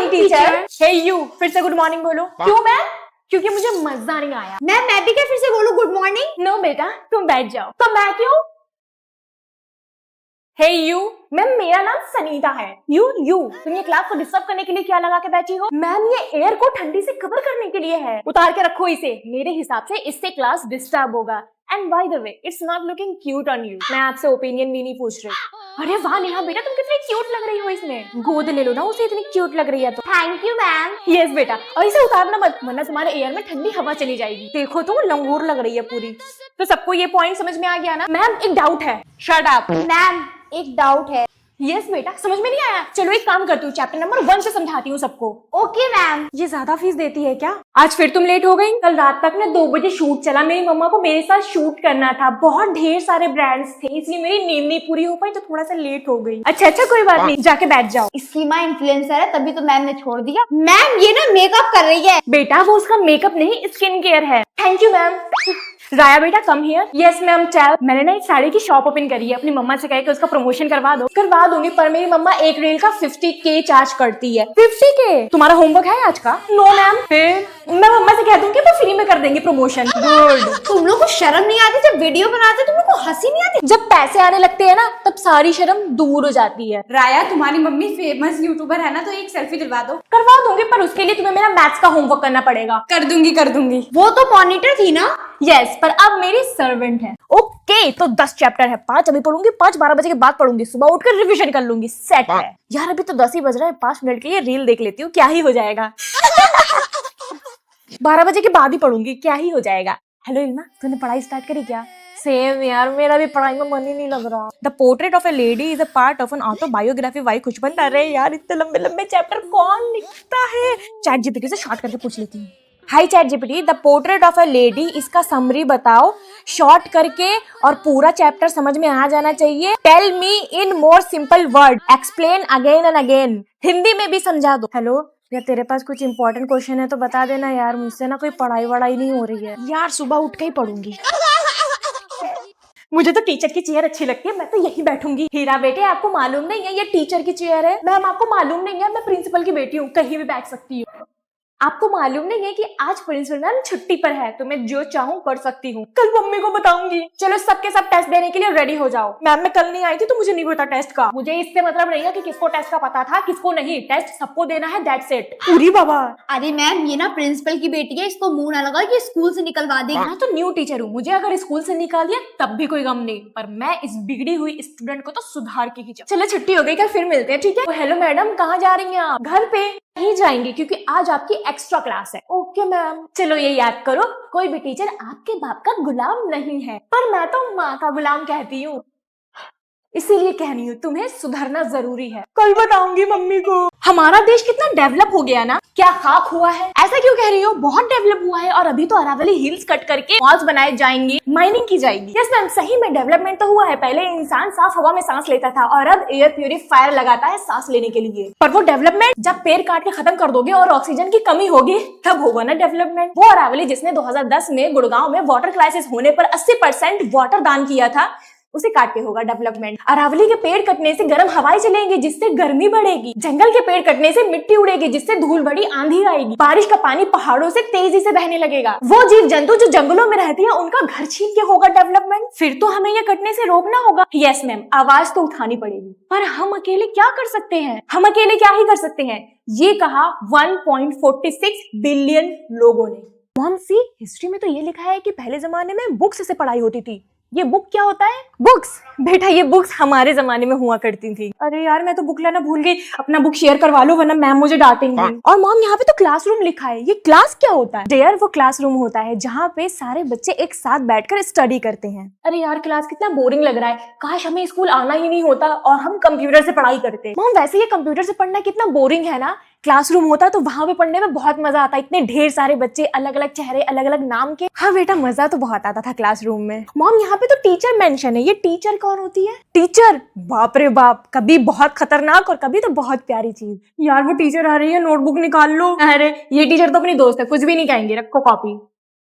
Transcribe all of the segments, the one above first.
Morning teacher. Hey you, फिर से good morning बोलो। क्यों मैम? क्योंकि मुझे मजा नहीं आया। मैं भी क्या फिर से बोलूं गुड मॉर्निंग? नो बेटा, तुम बैठ जाओ। तो मैं क्यों? हे यू मैम, मेरा नाम सनीता है। यू तुम ये क्लास को डिस्टर्ब करने के लिए क्या लगा के बैठी हो? मैम, ये एयर को ठंडी से कवर करने के लिए है। उतार के रखो इसे। मेरे हिसाब से इससे क्लास डिस्टर्ब होगा। And by the way, it's not looking cute on you. मैं आपसे ओपिनियन भी नहीं पूछ रही। अरे वाह नेहा बेटा, तुम कितनी क्यूट लग रही हो इसमें। गोद ले लो ना उसे, इतनी क्यूट लग रही है तो। Thank you ma'am. यस बेटा, और इसे उतारना मत, वरना तुम्हारे एयर में ठंडी हवा चली जाएगी। देखो तुम लंगूर लग रही है पूरी। तो सबको ये पॉइंट समझ में आ गया ना? मैम एक डाउट है। Shut up. मैम एक डाउट है। यस बेटा, समझ में नहीं आया? चलो एक काम करती हूँ, चैप्टर नंबर 1 से समझाती हूँ सबको। Okay ma'am. ये ज्यादा फीस देती है क्या? आज फिर तुम लेट हो गई। कल रात तक ना 2 बजे शूट चला। मेरी मम्मा को मेरे साथ शूट करना था। बहुत ढेर सारे ब्रांड्स थे, इसलिए मेरी नींद नहीं पूरी हो पाई, तो थोड़ा सा लेट हो गई। अच्छा कोई बात नहीं, जाके बैठ जाओ। इसकी माँ इन्फ्लुएंसर है, तभी तो मैम ने छोड़ दिया। मैम ये ना मेकअप कर रही है। बेटा वो उसका मेकअप नहीं, स्किन केयर है। Thank you ma'am. राया बेटा come here. Yes ma'am tell. मैंने ना एक साड़ी की शॉप ओपन करी है, अपनी मम्मा से कह के उसका प्रमोशन करवा दो। करवा दूंगी, पर मेरी मम्मा एक रील का 50K चार्ज करती है। 50K? तुम्हारा होमवर्क है आज का? No ma'am. फिर मैं मम्मा से कह दूंगी वो फ्री में कर देंगे प्रमोशन। गुड। तुम लोग को शर्म नहीं आती जब वीडियो बनाते? तुम लोग को हंसी नहीं आती? जब पैसे आने लगते हैं ना, तब सारी शर्म दूर हो जाती है। राया, तुम्हारी मम्मी फेमस यूट्यूबर है ना, तो एक सेल्फी दिलवा दो। करवा दूंगी, पर उसके लिए तुम्हें मेरा मैथ्स का होमवर्क करना पड़ेगा। कर दूंगी। वो तो मॉनिटर थी ना। यस, पर अब मेरी सर्वेंट है। ओके, तो 10 चैप्टर है, 5 अभी पढ़ूंगी, 5 12 बजे के बाद पढ़ूंगी। सुबह उठकर रिवीजन कर लूंगी। सेट है यार। अभी तो 10 ही बज रहा है, 5 मिनट के लिए रील देख लेती हूँ, क्या ही हो जाएगा। 12 बजे के बाद ही पढ़ूंगी, क्या ही हो जाएगा। हेलो इल्मा, तूने पढ़ाई स्टार्ट करी क्या? सेम यार, मेरा भी पढ़ाई में मन ही नहीं लग रहा। The portrait of a lady is a part of an autobiography by Khushwant. अरे यार, इतने लंबे लंबे चैप्टर कौन लिखता है? चैट जीपीटी से शॉर्ट करके पूछ लेती हूँ। Hi ChatGPT, the portrait of a lady, इसका समरी बताओ शॉर्ट करके, और पूरा चैप्टर समझ में आ जाना चाहिए। Tell me in more simple word, explain again and again. Hindi में भी समझा दो। हेलो यार, तेरे पास कुछ इंपॉर्टेंट क्वेश्चन है तो बता देना यार, मुझसे ना कोई पढ़ाई वढ़ाई नहीं हो रही है यार। सुबह उठ के ही पढ़ूंगी। मुझे तो टीचर की चेयर अच्छी लगती है, मैं तो यही बैठूंगी। हीरा बेटे, आपको मालूम नहीं है ये टीचर की चेयर है? मैम आपको मालूम नहीं है, मैं प्रिंसिपल की बेटी हूँ, कहीं भी बैठ सकती हूँ। आपको मालूम नहीं है कि आज प्रिंसिपल मैम छुट्टी पर है, तो मैं जो चाहूँ कर सकती हूँ। कल मम्मी को बताऊंगी। चलो सबके सब टेस्ट देने के लिए रेडी हो जाओ। मैम मैं कल नहीं आई थी, तो मुझे नहीं पता टेस्ट का। मुझे इससे मतलब नहीं है कि किसको टेस्ट का पता था, किसको नहीं। टेस्ट सबको देना है, दैट्स इट। पूरी बाबा। अरे मैम ये ना प्रिंसिपल की बेटी है, इसको मुंह ना लगाओ, ये स्कूल से निकलवा देगी। मैं तो न्यू टीचर हूँ, मुझे अगर स्कूल से निकाल दिया तब भी कोई गम नहीं, पर मैं इस बिगड़ी हुई स्टूडेंट को तो सुधार के ही जाऊँ। चलो छुट्टी हो गई, कल फिर मिलते हैं, ठीक है? हेलो मैडम, कहाँ जा रही हैं आप? घर पे नहीं जाएंगे, क्योंकि आज आपकी एक्स्ट्रा क्लास है। Okay ma'am. चलो ये याद करो, कोई भी टीचर आपके बाप का गुलाम नहीं है, पर मैं तो माँ का गुलाम कहती हूँ, इसीलिए कह रही हूँ तुम्हें सुधरना जरूरी है। कल बताऊंगी मम्मी को। हमारा देश कितना डेवलप हो गया ना, क्या खाक हुआ है? ऐसा क्यों कह रही हो? बहुत डेवलप हुआ है, और अभी तो अरावली हिल्स कट करके मॉल्स बनाए जाएंगे, माइनिंग की जाएगी। यस मैम, सही में डेवलपमेंट तो हुआ है। पहले इंसान साफ हवा में सांस लेता था, और अब एयर प्यूरिफायर लगाता है सांस लेने के लिए। पर वो डेवलपमेंट जब पेड़ काट के खत्म कर दोगे और ऑक्सीजन की कमी होगी, तब होगा ना डेवलपमेंट। वो अरावली जिसने 2010 में गुड़गांव में वाटर क्राइसिस होने पर 80% वाटर दान किया था, उसे काट के होगा डेवलपमेंट। अरावली के पेड़ कटने से गर्म हवाएं चलेंगी, जिससे गर्मी बढ़ेगी। जंगल के पेड़ कटने से मिट्टी उड़ेगी, जिससे धूल भरी आंधी आएगी। बारिश का पानी पहाड़ों से तेजी से बहने लगेगा। वो जीव जंतु जो जंगलों में रहती है, उनका घर छीन के होगा डेवलपमेंट। फिर तो हमें ये कटने से रोकना होगा। यस मैम, आवाज तो उठानी पड़ेगी, पर हम अकेले क्या कर सकते हैं? हम अकेले क्या ही कर सकते हैं? ये कहा 1.46 बिलियन लोगों ने। मॉम सी, हिस्ट्री में तो ये लिखा है कि पहले जमाने में बुक्स से पढ़ाई होती थी। ये बुक क्या होता है? बुक्स बेटा, ये बुक्स हमारे जमाने में हुआ करती थी। अरे यार, मैं तो बुक लेना भूल गई। अपना बुक शेयर करवा लो, वरना मैम मुझे डांटेंगी। और मॉम, यहाँ पे तो क्लासरूम लिखा है, ये क्लास क्या होता है? डेयर, वो क्लासरूम होता है जहाँ पे सारे बच्चे एक साथ बैठकर स्टडी करते हैं। अरे यार, क्लास कितना बोरिंग लग रहा है। काश हमें स्कूल आना ही नहीं होता और हम कंप्यूटर से पढ़ाई करते। मॉम, वैसे ये कंप्यूटर से पढ़ना कितना बोरिंग है ना। क्लासरूम होता तो वहां पे पढ़ने में बहुत मजा आता। इतने ढेर सारे बच्चे, अलग अलग चेहरे, अलग अलग नाम के। हाँ बेटा, मजा तो बहुत आता था क्लासरूम में। मॉम, यहाँ पे तो टीचर मेंशन है, ये टीचर कौन होती है? टीचर, बाप रे बाप, कभी बहुत खतरनाक और कभी तो बहुत प्यारी चीज। यार वो टीचर आ रही है, नोटबुक निकाल लो। अरे ये टीचर तो अपनी दोस्त है, कुछ भी नहीं कहेंगे, रखो कॉपी।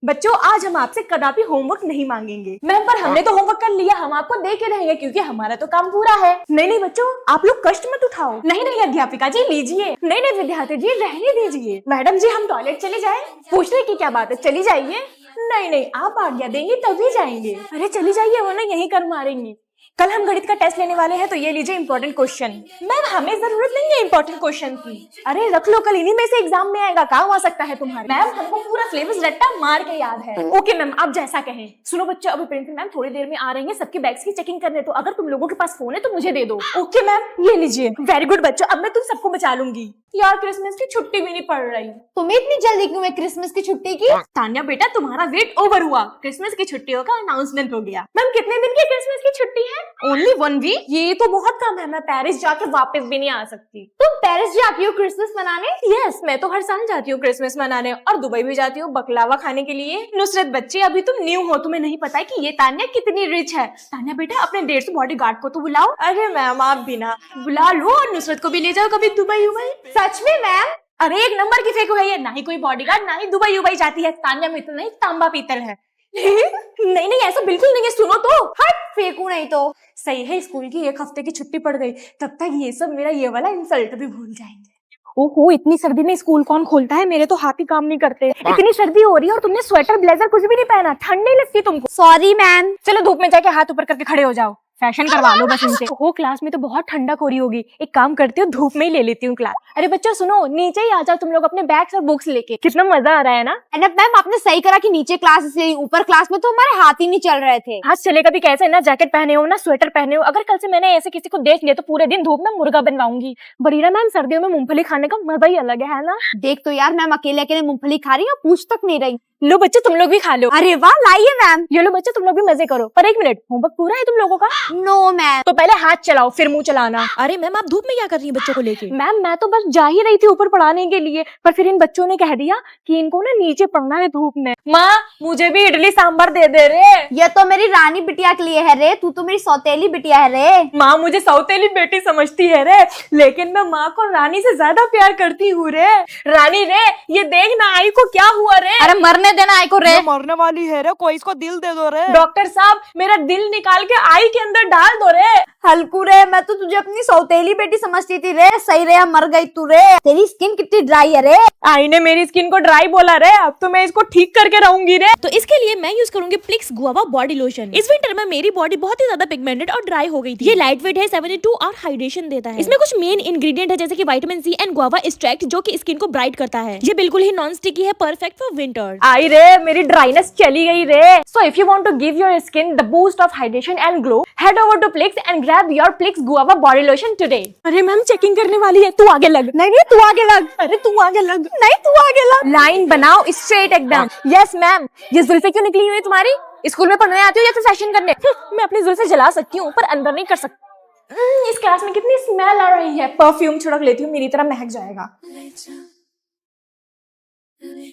बच्चों आज हम आपसे कदापि होमवर्क नहीं मांगेंगे। मैम पर हमने तो होमवर्क कर लिया, हम आपको दे के रहेंगे क्योंकि हमारा तो काम पूरा है। नहीं नहीं बच्चों आप लोग कष्ट मत उठाओ। नहीं नहीं अध्यापिका जी लीजिए। नहीं नहीं विद्यार्थी जी रहने दीजिए। मैडम जी हम टॉयलेट चले जाएं? पूछने की क्या बात है, चली जाइए। नहीं नहीं आप आज्ञा देंगे तभी जाएंगे। अरे चली जाइए वरना यही कर मारेंगे। कल हम गणित का टेस्ट लेने वाले हैं तो ये लीजिए इंपॉर्टेंट क्वेश्चन। मैम हमें जरूरत नहीं है इंपॉर्टेंट क्वेश्चन की। अरे रख लो कल इन्हीं में से एग्जाम में आएगा, काम आ सकता है तुम्हारे। मैम हमको पूरा सिलेबस रट्टा मार के याद है। ओके मैम आप जैसा कहें। सुनो बच्चों अभी प्रिंसिपल मैम थोड़ी देर में आ रही है सबके बैग्स की चेकिंग करने, तो अगर तुम लोगों के पास फोन है तो मुझे दे दो। ओके मैम ये लीजिए। वेरी गुड बच्चों अब मैं तुम सबको बचा लूंगी। यार क्रिसमस की छुट्टी भी नहीं पड़ रही। तुम्हें इतनी जल्दी क्यों है क्रिसमस की छुट्टी की? तान्या बेटा तुम्हारा वेट ओवर हुआ, क्रिसमस की छुट्टियों का अनाउंसमेंट हो गया। मैम कितने दिन की क्रिसमस की छुट्टी है? Only 1 week. ये तो बहुत कम है, मैं पेरिस जाके वापस भी नहीं आ सकती। तुम पेरिस जाती हो क्रिसमस मनाने? यस मैं तो हर साल जाती हूँ क्रिसमस मनाने, और दुबई भी जाती हूँ बकलावा खाने के लिए। नुसरत बच्चे अभी तुम न्यू हो, तुम्हें नहीं पता है कि ये तान्या कितनी रिच है। तान्या बेटा अपने 150 बॉडीगार्ड को तो बुलाओ। अरे मैम आप भी ना बुला लो और नुसरत को भी ले जाओ कभी दुबई उबई। सच में मैम? अरे एक नंबर की फेंको है ये, ना ही कोई बॉडीगार्ड ना ही दुबई उबई जाती है। तान्या में इतना ही तांबा पीतल है। नहीं नहीं ऐसा बिल्कुल नहीं है, सुनो तो। हट फेंकू नहीं तो। सही है स्कूल की 1 हफ्ते की छुट्टी पड़ गई, तब तक ये सब मेरा ये वाला इंसल्ट भी भूल जाएंगे। ओहो इतनी सर्दी में स्कूल कौन खोलता है, मेरे तो हाथ ही काम नहीं करते। इतनी सर्दी हो रही है और तुमने स्वेटर ब्लेजर कुछ भी नहीं पहना, ठंड नहीं लगती तुमको? Sorry ma'am. चलो धूप में जाके हाथ ऊपर करके खड़े हो जाओ, फैशन करवा लो बस इनसे। हो क्लास में तो बहुत ठंडक हो रही होगी, एक काम करती हूँ धूप में ही ले लेती हूँ क्लास। अरे बच्चों सुनो नीचे ही आ जाओ तुम लोग अपने बैग्स और बुक्स लेके, कितना मजा आ रहा है ना। मैम आपने सही करा कि नीचे क्लास से ऊपर क्लास में तो हमारे हाथ ही नहीं चल रहे थे। हाथ चलेगा भी कैसे, ना जैकेट पहने हो ना स्वेटर पहने हो। अगर कल से मैंने ऐसे किसी को देख लिया तो पूरे दिन धूप में मुर्गा बनवाऊंगी। बरीरा मैम सर्दियों में मूंगफली खाने का मजा ही अलग है ना। देख तो यार मैम अकेले अकेले मूंगफली खा रही है, पूछ तक नहीं रही। लो बच्चे तुम लोग भी खा लो। अरे वाह लाइए मैम। ये लो बच्चे तुम लोग भी मजे करो, पर 1 मिनट होमवर्क पूरा है तुम लोगों का? No ma'am. तो पहले हाथ चलाओ फिर मुंह चलाना। अरे मैम आप धूप में क्या कर रही हैं बच्चों को लेके? मैम मैं तो बस जा ही रही थी ऊपर पढ़ाने के लिए, पर फिर इन बच्चों ने कह दिया कि इनको ना नीचे पढ़ना है धूप में। माँ मुझे भी इडली सांभर दे दे रे। ये तो मेरी रानी बिटिया के लिए है रे, तू तो मेरी सौतेली बिटिया है रे। माँ मुझे सौतेली बेटी समझती है रे, लेकिन मैं माँ को रानी से ज्यादा प्यार करती हूँ रे। रानी रे ये देख ना आई को क्या हुआ रे। अरे मरने देना आई को रे। मरने वाली है रे, कोई इसको दिल दे दो रे। डॉक्टर साहब मेरा दिल निकाल के आई के अंदर डाल दो रे। हल्कू रे, मैं तो तुझे अपनी सौतेली बेटी समझती थी रे। सही रे मर गई तू रे। तेरी स्किन कितनी ड्राई है रे। आई ने मेरी स्किन को ड्राई बोला रे, अब तो मैं इसको ठीक करके रहूंगी रे। तो इसके लिए मैं यूज करूंगी प्लिक्स गुआवा बॉडी लोशन। इस विंटर में मेरी बॉडी बहुत ही ज्यादा पिगमेंटेड और ड्राई हो गई थी। ये लाइट वेट है, 72 और हाइड्रेशन देता है। इसमें कुछ मेन इंग्रेडिएंट है जैसे कि vitamin C and guava extract जो कि स्किन को ब्राइट करता है। ये बिल्कुल ही नॉन स्टिकी है, परफेक्ट फॉर विंटर। आई रे मेरी ड्राइनेस चली गई रे। So if you want to give your skin the boost of hydration and glow, head over to Plix and grab your Plix guava body lotion today. अरे ma'am checking करने वाली है, तू आगे लग। नहीं नहीं तू आगे लग। अरे तू आगे लग। नहीं तू आगे लग। लाइन बनाओ स्ट्रेट एकदम। Yes ma'am. ये जुल्फे क्यों निकली हुई है तुम्हारी? स्कूल में पढ़ने आती हो या फिर फैशन करने? मैं अपनी जुल्फे जला सकती हूँ पर अंदर नहीं कर सकती। इस क्लास में कितनी स्मेल आ रही है, परफ्यूम छिड़क लेती हूँ मेरी तरह महक जाएगा।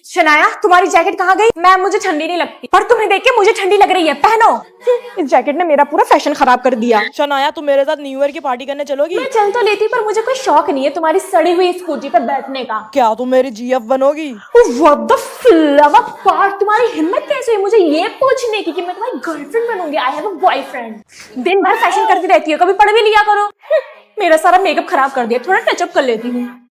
शनाया तुम्हारी जैकेट कहाँ गई? मैम मुझे ठंडी नहीं लगती, पर तुम्हें देख के मुझे ठंडी लग रही है, पहनो। इस जैकेट ने मेरा पूरा फैशन खराब कर दिया। शनाया तुम मेरे साथ न्यू ईयर की पार्टी करने चलोगी? मैं चल तो लेती पर मुझे कोई शौक नहीं है तुम्हारी सड़ी हुई स्कूटी पर बैठने का। क्या तुम मेरी GF बनोगी? What the flower part? तुम्हारी हिम्मत कैसे हुई मुझे ये पूछने की कि मैं तुम्हारी गर्लफ्रेंड बनूंगी? I have a boyfriend. दिन भर फैशन करती रहती है, कभी पढ़ भी लिया करो। मेरा सारा मेकअप खराब कर दिया, थोड़ा टचअप कर लेती हूँ।